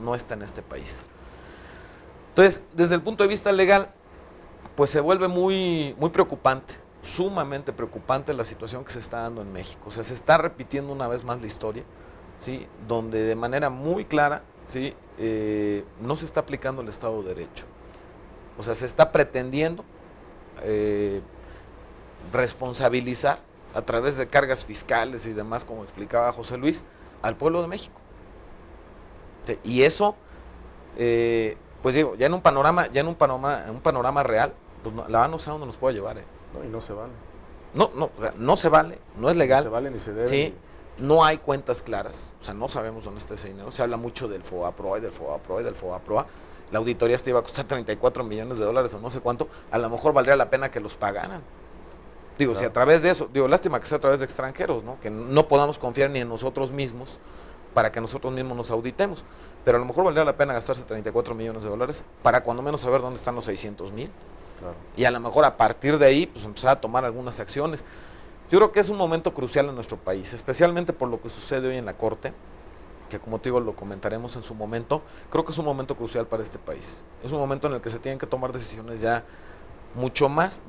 no está en este país. Entonces, desde el punto de vista legal, pues se vuelve muy, muy preocupante, sumamente preocupante la situación que se está dando en México. O sea, se está repitiendo una vez más la historia, ¿sí? Donde de manera muy clara, ¿sí? No se está aplicando el Estado de Derecho. O sea, se está pretendiendo responsabilizar a través de cargas fiscales y demás, como explicaba José Luis, al pueblo de México. Y eso, pues digo, ya en un panorama real, pues no, la ANOSA no nos puede llevar. No, y no se vale. No se vale, no es legal. No se vale ni se debe. Sí, no hay cuentas claras, o sea, no sabemos dónde está ese dinero. Se habla mucho del FOBAPROA y del FOBAPROA y del FOBAPROA. La auditoría esta iba a costar $34 millones o no sé cuánto. A lo mejor valdría la pena que los pagaran. Digo, claro. Si a través de eso, digo, lástima que sea a través de extranjeros, ¿no? Que no podamos confiar ni en nosotros mismos para que nosotros mismos nos auditemos. Pero a lo mejor valdría la pena gastarse $34 millones para cuando menos saber dónde están los 600,000. Claro. Y a lo mejor a partir de ahí, pues empezar a tomar algunas acciones. Yo creo que es un momento crucial en nuestro país, especialmente por lo que sucede hoy en la Corte, que como te digo, lo comentaremos en su momento. Creo que es un momento crucial para este país. Es un momento en el que se tienen que tomar decisiones ya mucho más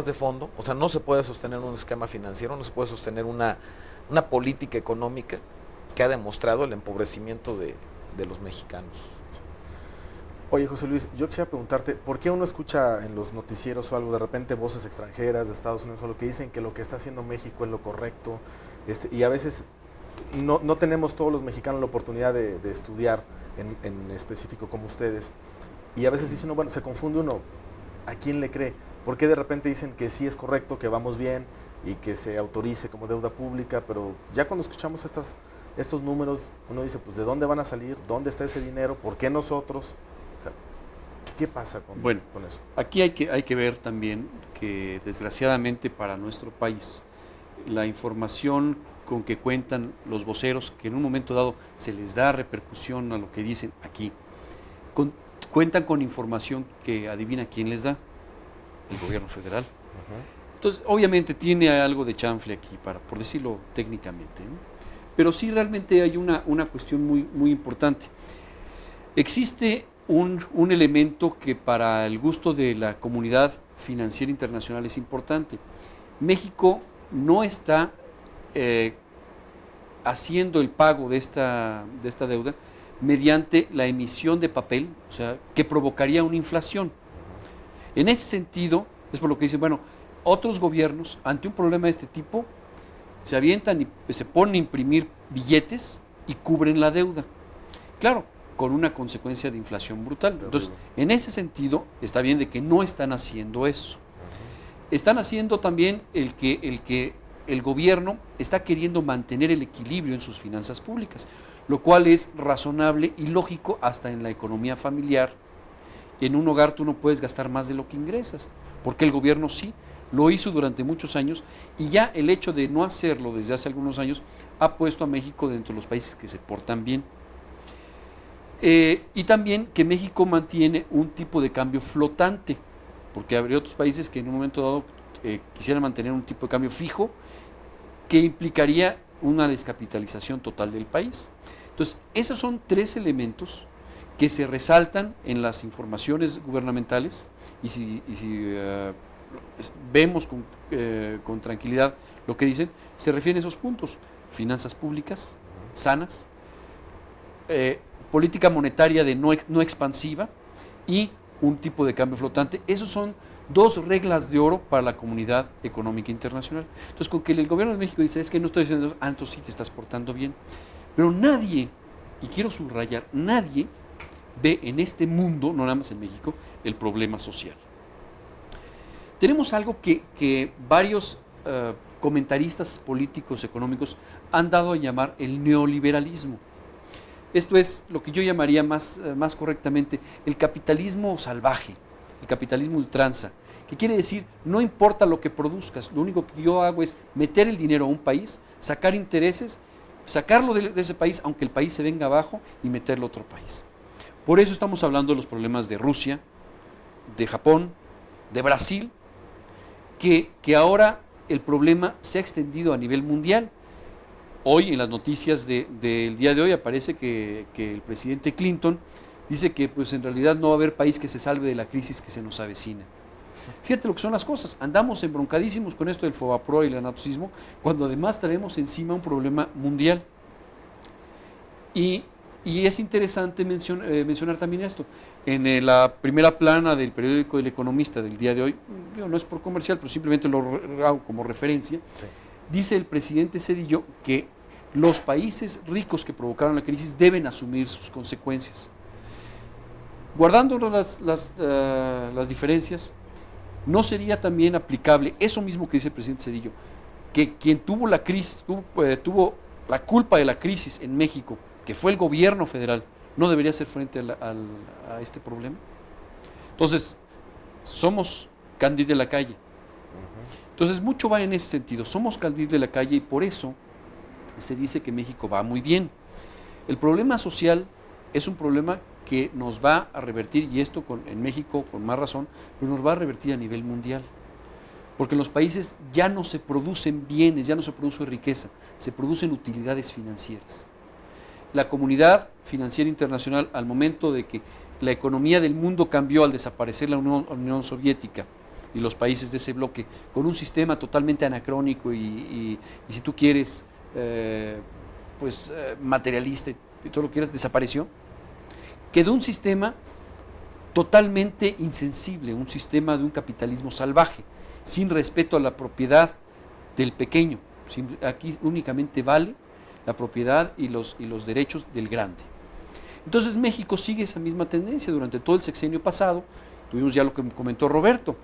de fondo. O sea, no se puede sostener un esquema financiero, no se puede sostener una política económica que ha demostrado el empobrecimiento de los mexicanos. Oye, José Luis, yo quisiera preguntarte, ¿por qué uno escucha en los noticieros o algo de repente voces extranjeras de Estados Unidos o lo que dicen que lo que está haciendo México es lo correcto? Y a veces no tenemos todos los mexicanos la oportunidad de estudiar en específico como ustedes. Y a veces dicen, bueno, se confunde uno, ¿a quién le cree? ¿Por qué de repente dicen que sí es correcto, que vamos bien y que se autorice como deuda pública? Pero ya cuando escuchamos estos números, uno dice, pues ¿de dónde van a salir? ¿Dónde está ese dinero? ¿Por qué nosotros? ¿Qué pasa con eso? Aquí hay que ver también que desgraciadamente para nuestro país la información con que cuentan los voceros, que en un momento dado se les da repercusión a lo que dicen aquí, cuentan con información que adivina quién les da, el gobierno federal. Entonces, obviamente tiene algo de chanfle aquí, por decirlo técnicamente, ¿no? Pero sí realmente hay una cuestión muy, muy importante. Existe un elemento que para el gusto de la comunidad financiera internacional es importante. México no está haciendo el pago de esta deuda mediante la emisión de papel, o sea, que provocaría una inflación. En ese sentido, es por lo que dicen, bueno, otros gobiernos, ante un problema de este tipo, se avientan y se ponen a imprimir billetes y cubren la deuda. Claro, con una consecuencia de inflación brutal. Entonces, en ese sentido, está bien de que no están haciendo eso. Están haciendo también el que el gobierno está queriendo mantener el equilibrio en sus finanzas públicas, lo cual es razonable y lógico hasta en la economía familiar. En un hogar tú no puedes gastar más de lo que ingresas, porque el gobierno sí lo hizo durante muchos años y ya el hecho de no hacerlo desde hace algunos años ha puesto a México dentro de los países que se portan bien. Y también que México mantiene un tipo de cambio flotante, porque habría otros países que en un momento dado quisieran mantener un tipo de cambio fijo que implicaría una descapitalización total del país. Entonces, esos son tres elementos que se resaltan en las informaciones gubernamentales y si vemos con tranquilidad lo que dicen, se refieren a esos puntos: finanzas públicas sanas, política monetaria no expansiva y un tipo de cambio flotante. Esos son dos reglas de oro para la comunidad económica internacional. Entonces, con que el gobierno de México dice, es que no estoy diciendo eso, entonces sí te estás portando bien. Pero nadie, y quiero subrayar, nadie ve en este mundo, no nada más en México, el problema social. Tenemos algo que varios comentaristas políticos, económicos, han dado a llamar el neoliberalismo. Esto es lo que yo llamaría más correctamente el capitalismo salvaje, el capitalismo ultranza, que quiere decir, no importa lo que produzcas, lo único que yo hago es meter el dinero a un país, sacar intereses, sacarlo de ese país, aunque el país se venga abajo, y meterlo a otro país. Por eso estamos hablando de los problemas de Rusia, de Japón, de Brasil, que ahora el problema se ha extendido a nivel mundial. hoy en las noticias del día de hoy aparece que el presidente Clinton dice que pues en realidad no va a haber país que se salve de la crisis que se nos avecina. Fíjate lo que son las cosas, andamos embroncadísimos con esto del FOBAPROA y el anatocismo, cuando además traemos encima un problema mundial. Y es interesante mencionar también esto. En la primera plana del periódico El Economista del día de hoy, no es por comercial, pero simplemente lo hago como referencia, sí. Dice el presidente Zedillo que los países ricos que provocaron la crisis deben asumir sus consecuencias. Guardando las diferencias, ¿no sería también aplicable eso mismo que dice el presidente Zedillo, que quien tuvo la crisis, tuvo la culpa de la crisis en México, que fue el gobierno federal, no debería hacer frente a este problema? Entonces, somos candil de la calle. Entonces, mucho va en ese sentido. Somos candil de la calle y por eso se dice que México va muy bien. El problema social es un problema que nos va a revertir, y esto en México con más razón, pero nos va a revertir a nivel mundial. Porque en los países ya no se producen bienes, ya no se produce riqueza, se producen utilidades financieras. La comunidad financiera internacional, al momento de que la economía del mundo cambió al desaparecer la Unión Soviética y los países de ese bloque, con un sistema totalmente anacrónico y si tú quieres, materialista y todo lo que quieras, desapareció, quedó un sistema totalmente insensible, un sistema de un capitalismo salvaje, sin respeto a la propiedad del pequeño. Aquí únicamente vale la propiedad y los derechos del grande. Entonces México sigue esa misma tendencia. Durante todo el sexenio pasado tuvimos ya lo que comentó Roberto,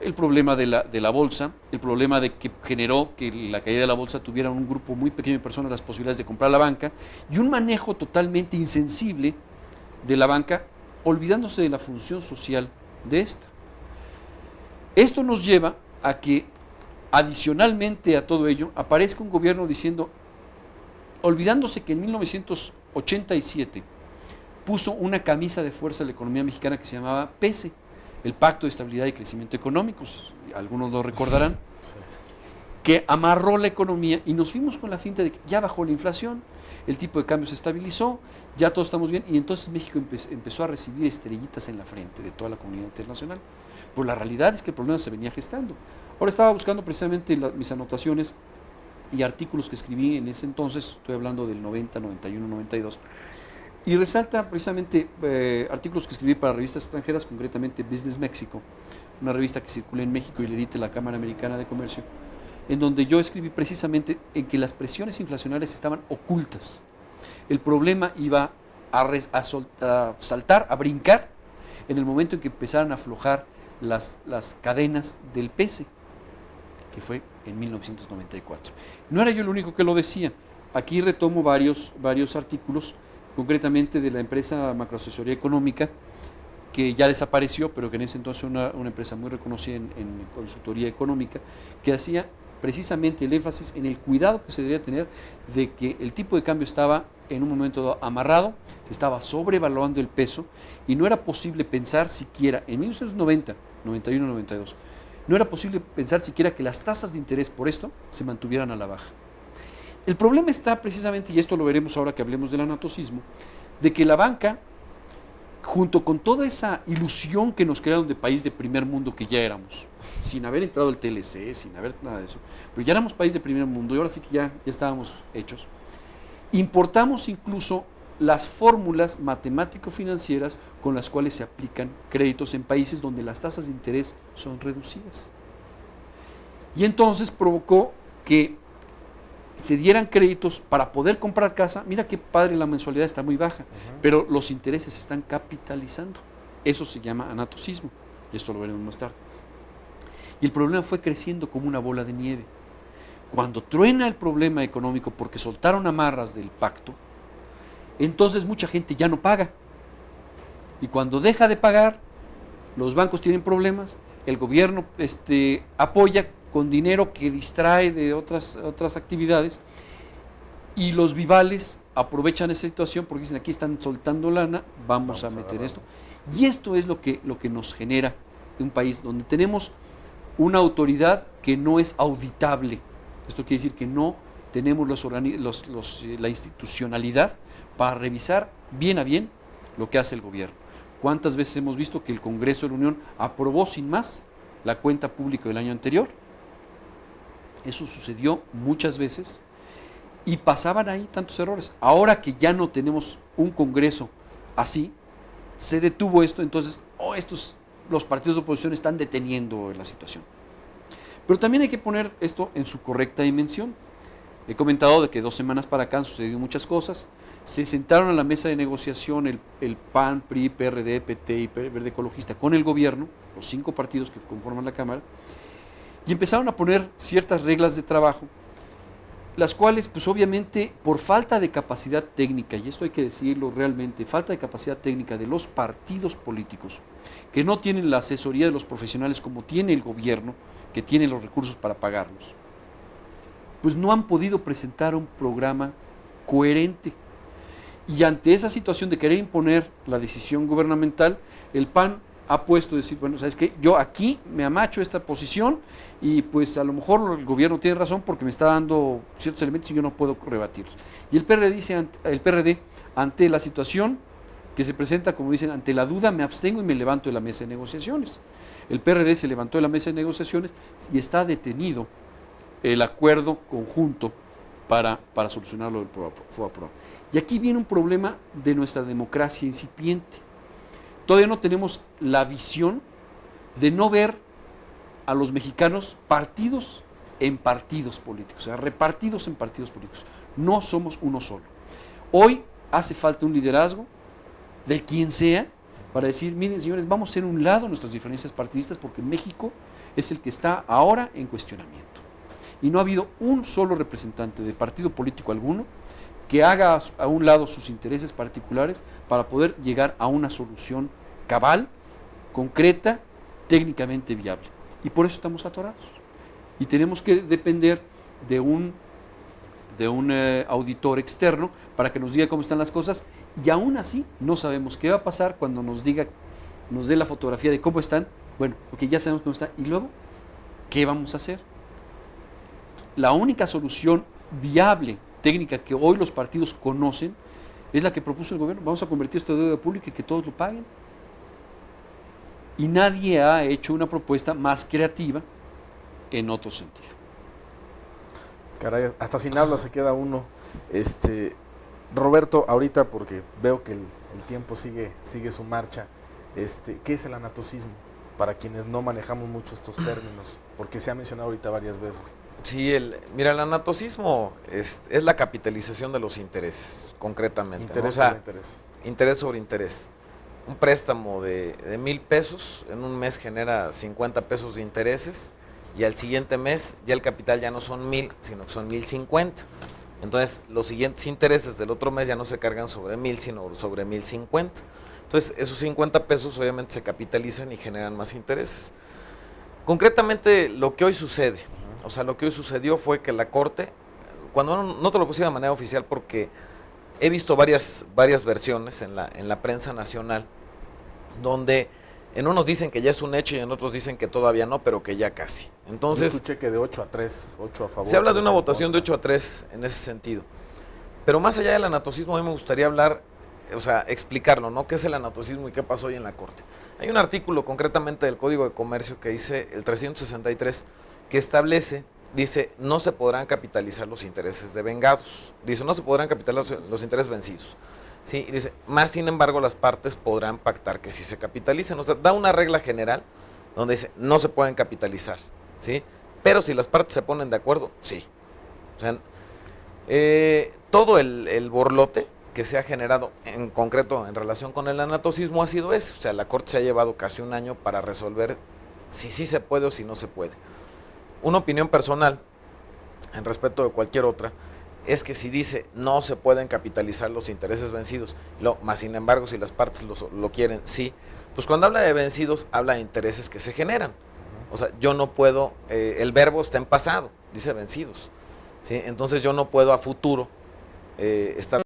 el problema de la bolsa, el problema de que generó que la caída de la bolsa tuviera un grupo muy pequeño de personas las posibilidades de comprar la banca, y un manejo totalmente insensible de la banca, olvidándose de la función social de esta. Esto nos lleva a que, adicionalmente a todo ello, aparezca un gobierno diciendo, olvidándose que en 1987 puso una camisa de fuerza a la economía mexicana que se llamaba PESE, el Pacto de Estabilidad y Crecimiento Económicos, algunos lo recordarán, sí, que amarró la economía y nos fuimos con la finta de que ya bajó la inflación, el tipo de cambio se estabilizó, ya todos estamos bien, y entonces México empezó a recibir estrellitas en la frente de toda la comunidad internacional. Pero la realidad es que el problema se venía gestando. Ahora estaba buscando precisamente mis anotaciones y artículos que escribí en ese entonces, estoy hablando del 90, 91, 92, y resalta precisamente artículos que escribí para revistas extranjeras, concretamente Business México, una revista que circula en México y le edita la Cámara Americana de Comercio, en donde yo escribí precisamente en que las presiones inflacionarias estaban ocultas. El problema iba a saltar, a brincar, en el momento en que empezaran a aflojar las cadenas del PESE, que fue en 1994. No era yo el único que lo decía. Aquí retomo varios artículos, concretamente de la empresa Macroasesoría Económica, que ya desapareció, pero que en ese entonces era una empresa muy reconocida en consultoría económica, que hacía precisamente el énfasis en el cuidado que se debería tener de que el tipo de cambio estaba en un momento dado amarrado, se estaba sobrevaluando el peso, y no era posible pensar siquiera, en 1990, 91, 92, no era posible pensar siquiera que las tasas de interés por esto se mantuvieran a la baja. El problema está precisamente, y esto lo veremos ahora que hablemos del anatocismo, de que la banca, junto con toda esa ilusión que nos crearon de país de primer mundo que ya éramos, sin haber entrado el TLC, sin haber nada de eso, pero ya éramos país de primer mundo y ahora sí que ya estábamos hechos, importamos incluso las fórmulas matemático-financieras con las cuales se aplican créditos en países donde las tasas de interés son reducidas. Y entonces provocó que se dieran créditos para poder comprar casa. Mira qué padre, la mensualidad está muy baja, pero los intereses se están capitalizando. Eso se llama anatocismo, y esto lo veremos más tarde. Y el problema fue creciendo como una bola de nieve. Cuando truena el problema económico porque soltaron amarras del pacto, entonces mucha gente ya no paga. Y cuando deja de pagar, los bancos tienen problemas, el gobierno apoya con dinero que distrae de otras actividades, y los vivales aprovechan esa situación porque dicen, aquí están soltando lana, vamos a meter esto. Y esto es lo que nos genera un país donde tenemos una autoridad que no es auditable. Esto quiere decir que no tenemos la institucionalidad para revisar bien a bien lo que hace el gobierno. ¿Cuántas veces hemos visto que el Congreso de la Unión aprobó sin más la cuenta pública del año anterior? Eso sucedió muchas veces y pasaban ahí tantos errores. Ahora que ya no tenemos un Congreso así, se detuvo esto, entonces los partidos de oposición están deteniendo la situación. Pero también hay que poner esto en su correcta dimensión. He comentado de que 2 semanas para acá han sucedido muchas cosas. Se sentaron a la mesa de negociación el PAN, PRI, PRD, PT y Verde Ecologista con el gobierno, los 5 partidos que conforman la Cámara, y empezaron a poner ciertas reglas de trabajo, las cuales, pues obviamente, por falta de capacidad técnica, y esto hay que decirlo realmente, falta de capacidad técnica de los partidos políticos, que no tienen la asesoría de los profesionales como tiene el gobierno, que tiene los recursos para pagarlos, pues no han podido presentar un programa coherente. Y ante esa situación de querer imponer la decisión gubernamental, el PAN ha puesto a decir, bueno, ¿sabes qué? Yo aquí me amacho esta posición y pues a lo mejor el gobierno tiene razón porque me está dando ciertos elementos y yo no puedo rebatirlos. Y el PRD ante la situación que se presenta, como dicen, ante la duda me abstengo y me levanto de la mesa de negociaciones. El PRD se levantó de la mesa de negociaciones y está detenido el acuerdo conjunto para solucionar lo del FOBAPROA. Y aquí viene un problema de nuestra democracia incipiente. Todavía no tenemos la visión de no ver a los mexicanos partidos en partidos políticos, o sea, repartidos en partidos políticos. No somos uno solo. Hoy hace falta un liderazgo de quien sea para decir, miren señores, vamos a hacer un lado nuestras diferencias partidistas porque México es el que está ahora en cuestionamiento. Y no ha habido un solo representante de partido político alguno que haga a un lado sus intereses particulares para poder llegar a una solución cabal, concreta, técnicamente viable. Y por eso estamos atorados. Y tenemos que depender de un auditor externo para que nos diga cómo están las cosas, y aún así no sabemos qué va a pasar cuando nos dé la fotografía de cómo están. Bueno, porque ya sabemos cómo están, y luego, ¿qué vamos a hacer? La única solución viable técnica que hoy los partidos conocen es la que propuso el gobierno. Vamos a convertir esto en deuda pública y que todos lo paguen. Y nadie ha hecho una propuesta más creativa en otro sentido. Caray, hasta sin habla se queda uno. Roberto, ahorita porque veo que el tiempo sigue su marcha, ¿qué es el anatocismo? Para quienes no manejamos mucho estos términos, porque se ha mencionado ahorita varias veces. Sí, mira, el anatocismo es la capitalización de los intereses, concretamente. Interés ¿no? O sea, sobre interés. Interés sobre interés. Un préstamo de 1,000 pesos, en un mes genera 50 pesos de intereses, y al siguiente mes ya el capital ya no son 1,000, sino que son 1,050. Entonces, los siguientes intereses del otro mes ya no se cargan sobre 1,000, sino sobre 1,050. Entonces, esos 50 pesos obviamente se capitalizan y generan más intereses. Concretamente, lo que hoy sucede, o sea, lo que hoy sucedió fue que la Corte, cuando no te lo puse de manera oficial porque he visto varias versiones en la prensa nacional, donde en unos dicen que ya es un hecho y en otros dicen que todavía no, pero que ya casi. Entonces, yo escuché que de 8-3, 8 a favor. Se habla de una votación de 8-3 en ese sentido. Pero más allá del anatocismo, a mí me gustaría hablar, o sea, explicarlo, ¿no? ¿Qué es el anatocismo y qué pasó hoy en la Corte? Hay un artículo concretamente del Código de Comercio que dice, el 363, que dice, no se podrán capitalizar los intereses devengados. Dice, no se podrán capitalizar los intereses vencidos. Sí, y dice, más sin embargo, las partes podrán pactar que sí se capitalicen. O sea, da una regla general donde dice, no se pueden capitalizar, ¿sí? Pero si las partes se ponen de acuerdo, sí. O sea, todo el borlote que se ha generado en concreto en relación con el anatocismo ha sido ese. O sea, la Corte se ha llevado casi un año para resolver si sí se puede o si no se puede. Una opinión personal, en respeto de cualquier otra, es que si dice no se pueden capitalizar los intereses vencidos, más sin embargo si las partes lo quieren, sí, pues cuando habla de vencidos, habla de intereses que se generan. O sea, yo no puedo, el verbo está en pasado, dice vencidos, ¿sí? Entonces yo no puedo a futuro estar